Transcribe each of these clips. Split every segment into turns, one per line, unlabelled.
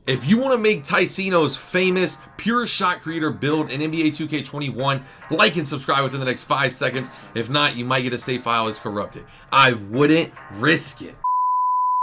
If you want to make Tyceno's famous pure shot creator build in NBA 2K21, like and subscribe within the next 5 seconds. If not, you might get a save file as corrupted. I wouldn't risk it.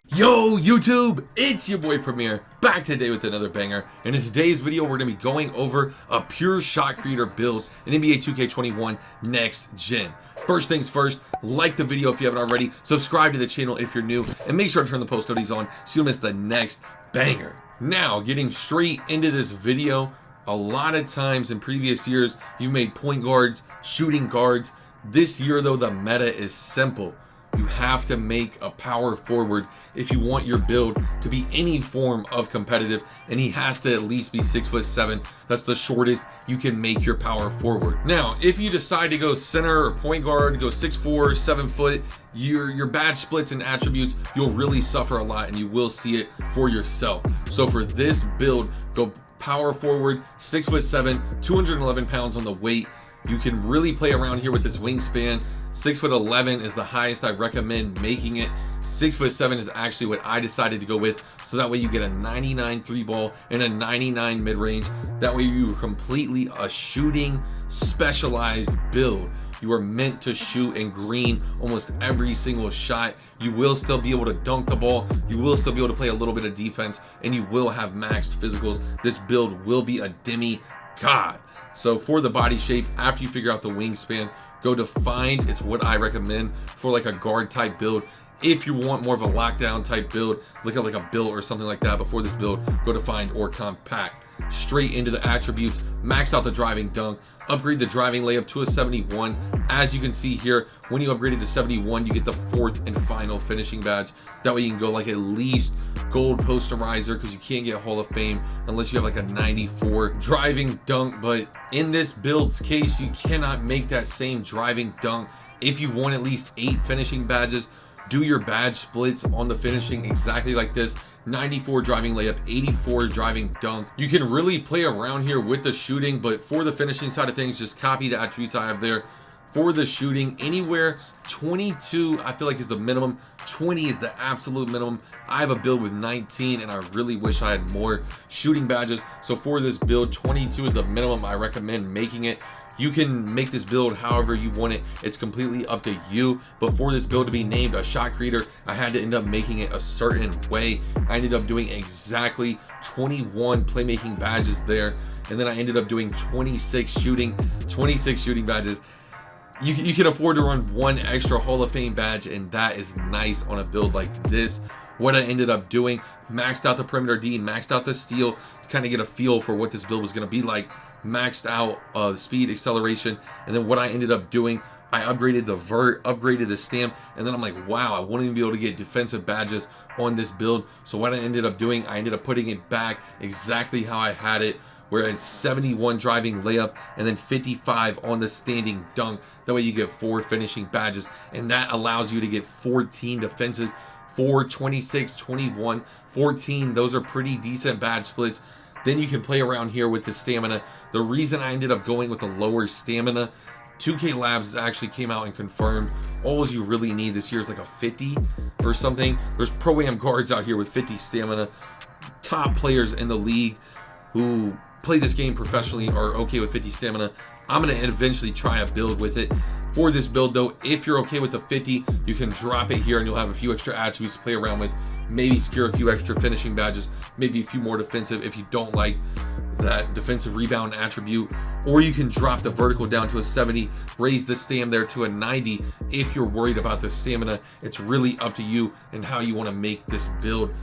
Yo YouTube, it's your boy Premier, back today with another banger. And in today's video, we're going to be going over a pure shot creator build in NBA 2K21 next gen. First things first, like the video if you haven't already, subscribe to the channel if you're new, and make sure to turn the post notifications on so you don't miss the next banger. Now, getting straight into this video, a lot of times in previous years, you've made point guards, shooting guards. This year though, the meta is simple. You have to make a power forward if you want your build to be any form of competitive, and he has to at least be 6'7". That's the shortest you can make your power forward. Now, if you decide to go center or point guard, go 6'4", 7 foot, your badge splits and attributes, you'll really suffer a lot and you will see it for yourself. So for this build, go power forward, 6'7", 211 pounds on the weight. You can really play around here with this wingspan. 6'11" is the highest I recommend making it. 6'7" is actually what I decided to go with, so that way you get a 99 3 ball and a 99 mid-range. That way you're completely a shooting specialized build. You are meant to shoot and green almost every single shot. You will still be able to dunk the ball, you will still be able to play a little bit of defense, and you will have maxed physicals. This build will be a demigod. So for the body shape, after you figure out the wingspan, go to find. It's what I recommend for like a guard type build. If you want more of a lockdown type build, look at like a build or something like that before this build, go to find or compact. Straight into the attributes, max out the driving dunk, upgrade the driving layup to a 71. As you can see here, when you upgrade it to 71, you get the 4th and final finishing badge. That way you can go like at least gold posterizer, because you can't get Hall of Fame unless you have like a 94 driving dunk. But in this build's case, you cannot make that same driving dunk. If you want at least 8 finishing badges, do your badge splits on the finishing exactly like this. 94 driving layup, 84 driving dunk. You can really play around here with the shooting, but for the finishing side of things, just copy the attributes I have there. For the shooting, anywhere 22 I feel like is the minimum, 20 is the absolute minimum. I have a build with 19 and I really wish I had more shooting badges. So for this build, 22 is the minimum I recommend making it. You can make this build however you want it, it's completely up to you. But for this build to be named a shot creator, I had to end up making it a certain way. I ended up doing exactly 21 playmaking badges there, and then I ended up doing 26 shooting badges. You can afford to run 1 extra Hall of Fame badge, and that is nice on a build like this. What I ended up doing, maxed out the perimeter D, maxed out the steal, to kind of get a feel for what this build was going to be like. Maxed out speed, acceleration, and then what I ended up doing, I upgraded the vert, upgraded the stamp, and then I'm like, wow, I want to be able to get defensive badges on this build. So what I ended up doing, I ended up putting it back exactly how I had it, where it's 71 driving layup and then 55 on the standing dunk. That way you get 4 finishing badges, and that allows you to get 14 defensive, 4, 26, 21, 14. Those are pretty decent badge splits. Then you can play around here with the stamina. The reason I ended up going with the lower stamina, 2K Labs actually came out and confirmed all you really need this year is like a 50 or something. There's pro-am guards out here with 50 stamina. Top players in the league who play this game professionally are okay with 50 stamina. I'm gonna eventually try a build with it. For this build though, if you're okay with the 50, you can drop it here and you'll have a few extra attributes to play around with. Maybe secure a few extra finishing badges, maybe a few more defensive if you don't like that defensive rebound attribute, or you can drop the vertical down to a 70, raise the stam there to a 90 if you're worried about the stamina. It's really up to you and how you want to make this build,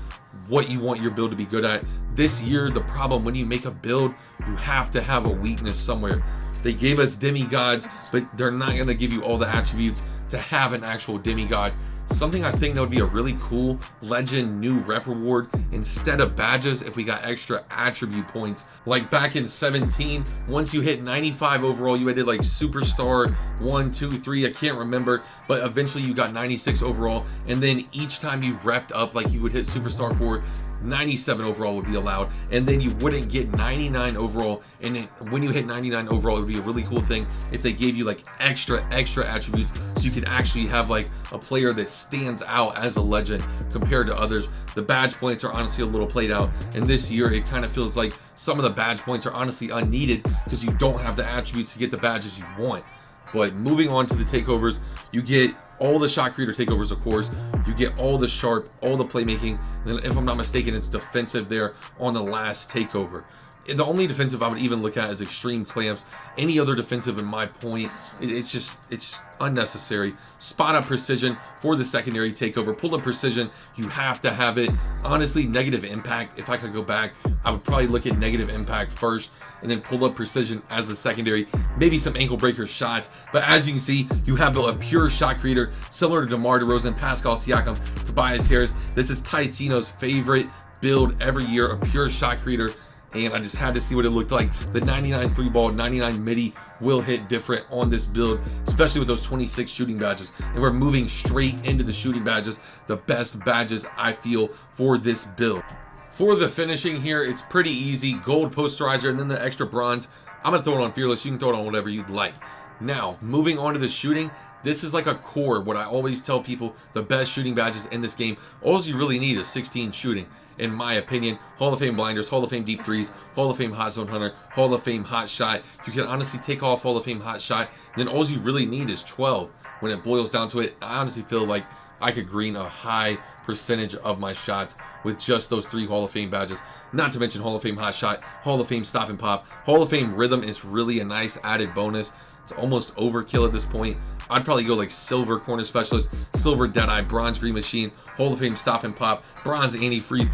what you want your build to be good at. This year, the problem when you make a build, you have to have a weakness somewhere. They gave us demigods, but they're not going to give you all the attributes to have an actual demigod. Something I think that would be a really cool legend new rep reward, instead of badges, if we got extra attribute points. Like back in 17, once you hit 95 overall, you did like superstar 1, 2, 3, I can't remember, but eventually you got 96 overall, and then each time you repped up, like you would hit superstar 4, 97 overall would be allowed, and then you wouldn't get 99 overall. And then when you hit 99 overall, it would be a really cool thing if they gave you like extra attributes, so you could actually have like a player that stands out as a legend compared to others. The badge points are honestly a little played out, and this year it kind of feels like some of the badge points are honestly unneeded because you don't have the attributes to get the badges you want. But moving on to the takeovers, you get all the shot creator takeovers, of course. You get all the sharp, all the playmaking. And if I'm not mistaken, it's defensive there on the last takeover. And the only defensive I would even look at is extreme clamps. Any other defensive in my point, it's unnecessary. Spot up precision for the secondary takeover. Pull up precision, you have to have it. Honestly, negative impact, if I could go back, I would probably look at negative impact first and then pull up precision as the secondary. Maybe some ankle breaker shots. But as you can see, you have a pure shot creator similar to DeMar DeRozan, Pascal Siakam, Tobias Harris. This is Tyceno's favorite build every year, a pure shot creator. And I just had to see what it looked like. The 99 3 ball, 99 midi will hit different on this build, especially with those 26 shooting badges. And we're moving straight into the shooting badges, the best badges I feel for this build. For the finishing here, it's pretty easy. Gold posterizer and then the extra bronze. I'm gonna throw it on Fearless. You can throw it on whatever you'd like. Now, moving on to the shooting. This is like a core, what I always tell people, the best shooting badges in this game. All you really need is 16 shooting. In my opinion, Hall of Fame blinders, Hall of Fame deep threes, Hall of Fame hot zone hunter, Hall of Fame hot shot. You can honestly take off Hall of Fame hot shot, then all you really need is 12. When it boils down to it, I honestly feel like I could green a high percentage of my shots with just those 3 Hall of Fame badges. Not to mention Hall of Fame hot shot, Hall of Fame stop and pop. Hall of Fame rhythm is really a nice added bonus. It's almost overkill at this point. I'd probably go like silver corner specialist, silver deadeye, bronze green machine, Hall of Fame stop and pop, bronze anti-freeze.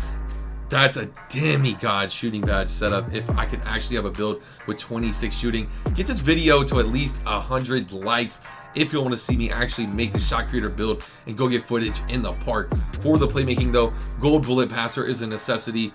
That's a demigod shooting badge setup if I could actually have a build with 26 shooting. Get this video to at least 100 likes if you want to see me actually make the shot creator build and go get footage in the park. For the playmaking though, gold bullet passer is a necessity.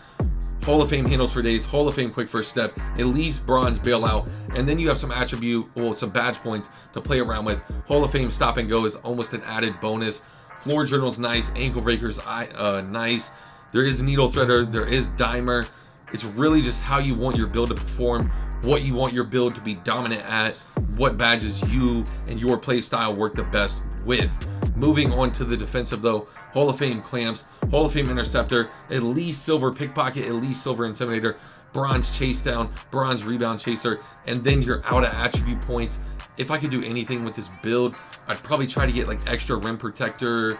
Hall of Fame handles for days, Hall of Fame quick first step, at least bronze bailout, and then you have some attribute, well, some badge points to play around with. Hall of Fame stop and go is almost an added bonus. Floor journal's nice, ankle breakers nice. There is needle threader, there is dimer. It's really just how you want your build to perform, what you want your build to be dominant at, what badges you and your play style work the best with. Moving on to the defensive though, Hall of Fame clamps, Hall of Fame interceptor, at least silver pickpocket, at least silver intimidator, bronze chase down, bronze rebound chaser, and then you're out of attribute points. If I could do anything with this build, I'd probably try to get like extra rim protector,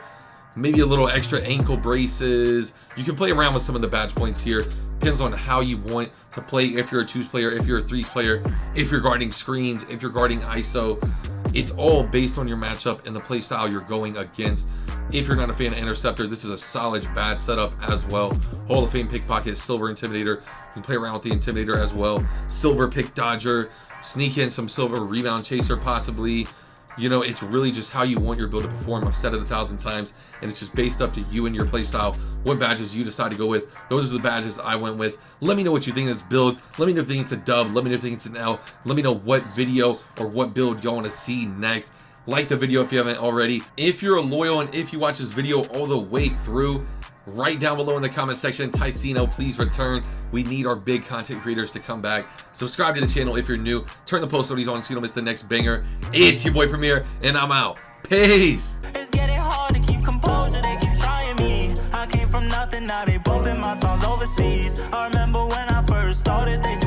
maybe a little extra ankle braces. You can play around with some of the badge points here. Depends on how you want to play. If you're a 2s player, if you're a 3s player, if you're guarding screens, if you're guarding ISO, it's all based on your matchup and the play style you're going against. If you're not a fan of interceptor, this is a solid badge setup as well. Hall of Fame pickpocket, silver intimidator. You can play around with the intimidator as well. Silver pick dodger, sneak in some silver rebound chaser possibly. You know, it's really just how you want your build to perform. I've said it 1,000 times, and it's just based up to you and your play style, what badges you decide to go with. Those are the badges I went with. Let me know what you think of this build. Let me know if you think it's a dub. Let me know if you think it's an L. Let me know what video or what build y'all want to see next. Like the video if you haven't already. If you're loyal and if you watch this video all the way through, write down below in the comment section, Tyceno, please return. We need our big content creators to come back. Subscribe to the channel if you're new. Turn the post notifications on so you don't miss the next banger. It's your boy Premier, and I'm out. Peace.
It's getting hard to keep composure, they keep trying me. I came from nothing, now they bumping my songs overseas. I remember when I first started, they